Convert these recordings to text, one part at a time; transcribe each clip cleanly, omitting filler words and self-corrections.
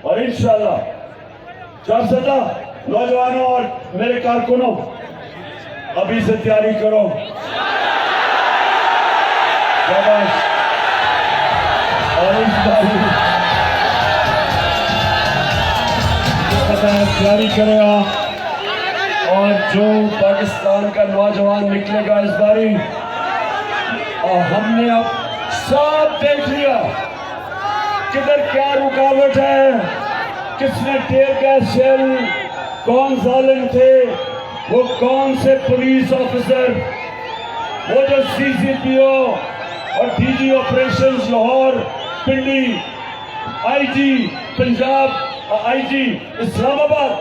اور انشاءاللہ جاسدہ نوجوانوں اور میرے کارکنوں ابھی سے تیاری کرو. شاباش. اور اس باری تیاری کرے گا اور جو پاکستان کا نوجوان نکلے گا اس باری. اور ہم نے اب سب دیکھ لیا کدھر کیا رکاوٹ ہے, کس نے ٹیئر گیس شیل, کون ظالم تھے, وہ کون سے پولیس آفیسر, وہ جو سی سی پی او اور D G operations Lahore Pindi, I G Punjab, I G Islamabad,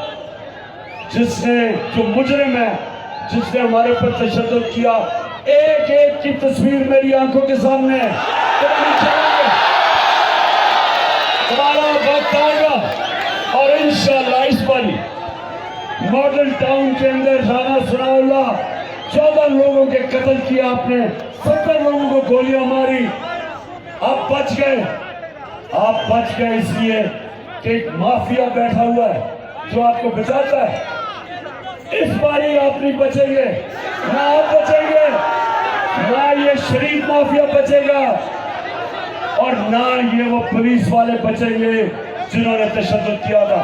جس نے جو مجرم ہے, جس نے ہمارے پر تشدد کیا, ایک ایک کی تصویر میری آنکھوں کے سامنے ہے. ہمارا وقت آئے گا اور انشاءاللہ اس باری ماڈل ٹاؤن کے اندر رانا ثناء اللہ 14 لوگوں کے قتل کیا آپ نے, 70 لوگوں کو گولیاں ماری. آپ بچ گئے اس لیے کہ ایک مافیا بیٹھا ہوا ہے جو آپ کو بچاتا ہے. اس باری آپ نہیں بچیں گے, نہ آپ بچیں گے, نہ یہ شریف مافیا بچے گا, اور نہ یہ وہ پولیس والے بچیں گے جنہوں نے تشدد کیا تھا.